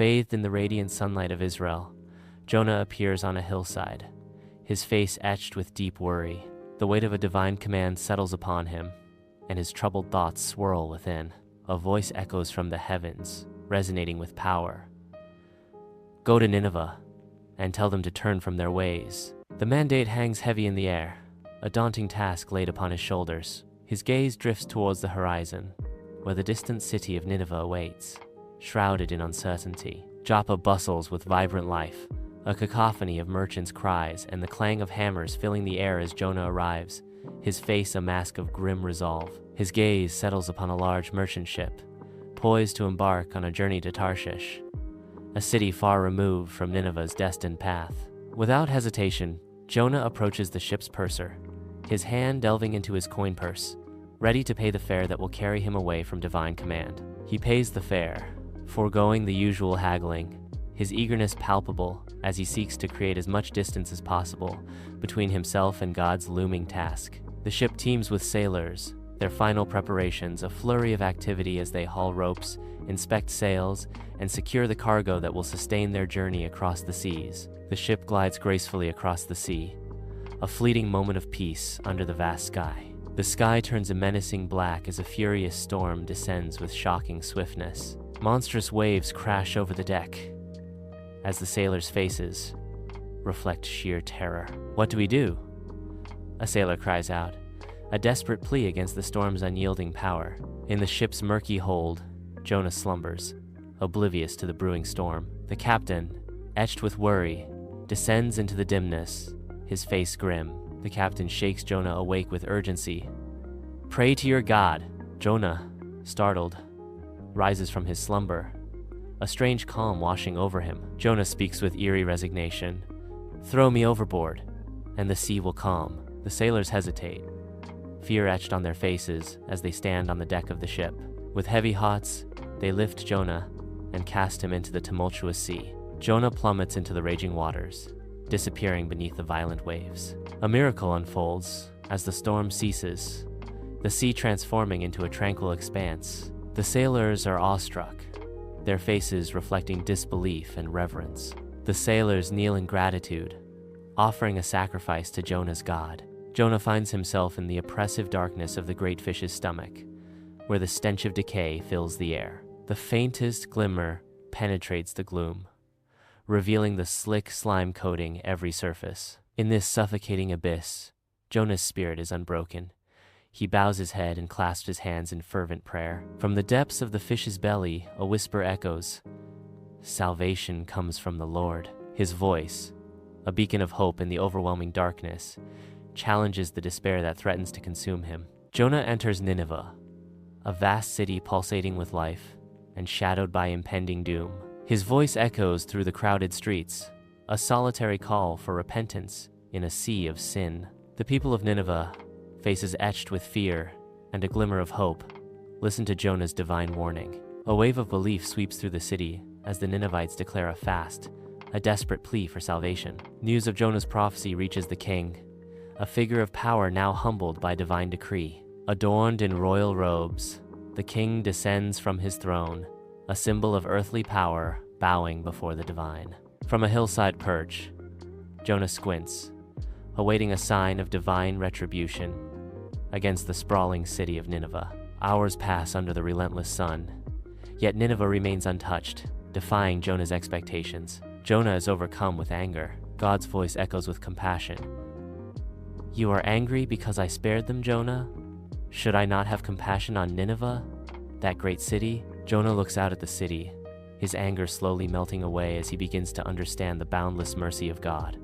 Bathed in the radiant sunlight of Israel, Jonah appears on a hillside, his face etched with deep worry. The weight of a divine command settles upon him, and his troubled thoughts swirl within. A voice echoes from the heavens, resonating with power. Go to Nineveh, and tell them to turn from their ways. The mandate hangs heavy in the air, a daunting task laid upon his shoulders. His gaze drifts towards the horizon, where the distant city of Nineveh awaits, shrouded in uncertainty. Joppa bustles with vibrant life, a cacophony of merchants' cries and the clang of hammers filling the air as Jonah arrives, his face a mask of grim resolve. His gaze settles upon a large merchant ship, poised to embark on a journey to Tarshish, a city far removed from Nineveh's destined path. Without hesitation, Jonah approaches the ship's purser, his hand delving into his coin purse, ready to pay the fare that will carry him away from divine command. He pays the fare, foregoing the usual haggling, his eagerness palpable as he seeks to create as much distance as possible between himself and God's looming task. The ship teems with sailors, their final preparations a flurry of activity as they haul ropes, inspect sails, and secure the cargo that will sustain their journey across the seas. The ship glides gracefully across the sea, a fleeting moment of peace under the vast sky. The sky turns a menacing black as a furious storm descends with shocking swiftness. Monstrous waves crash over the deck, as the sailors' faces reflect sheer terror. What do we do? A sailor cries out, a desperate plea against the storm's unyielding power. In the ship's murky hold, Jonah slumbers, oblivious to the brewing storm. The captain, etched with worry, descends into the dimness, his face grim. The captain shakes Jonah awake with urgency. Pray to your God. Jonah, startled, rises from his slumber, a strange calm washing over him. Jonah speaks with eerie resignation. Throw me overboard, and the sea will calm. The sailors hesitate, fear etched on their faces as they stand on the deck of the ship. With heavy hearts, they lift Jonah and cast him into the tumultuous sea. Jonah plummets into the raging waters, disappearing beneath the violent waves. A miracle unfolds as the storm ceases, the sea transforming into a tranquil expanse. The sailors are awestruck, their faces reflecting disbelief and reverence. The sailors kneel in gratitude, offering a sacrifice to Jonah's God. Jonah finds himself in the oppressive darkness of the great fish's stomach, where the stench of decay fills the air. The faintest glimmer penetrates the gloom, revealing the slick slime coating every surface. In this suffocating abyss, Jonah's spirit is unbroken. He bows his head and clasps his hands in fervent prayer. From the depths of the fish's belly, a whisper echoes, "Salvation comes from the Lord." His voice, a beacon of hope in the overwhelming darkness, challenges the despair that threatens to consume him. Jonah enters Nineveh, a vast city pulsating with life and shadowed by impending doom. His voice echoes through the crowded streets, a solitary call for repentance in a sea of sin. The people of Nineveh, faces etched with fear and a glimmer of hope, listen to Jonah's divine warning. A wave of belief sweeps through the city as the Ninevites declare a fast, a desperate plea for salvation. News of Jonah's prophecy reaches the king, a figure of power now humbled by divine decree. Adorned in royal robes, the king descends from his throne, a symbol of earthly power bowing before the divine. From a hillside perch, Jonah squints, awaiting a sign of divine retribution against the sprawling city of Nineveh. Hours pass under the relentless sun, yet Nineveh remains untouched, defying Jonah's expectations. Jonah is overcome with anger. God's voice echoes with compassion. You are angry because I spared them, Jonah? Should I not have compassion on Nineveh, that great city? Jonah looks out at the city, his anger slowly melting away as he begins to understand the boundless mercy of God.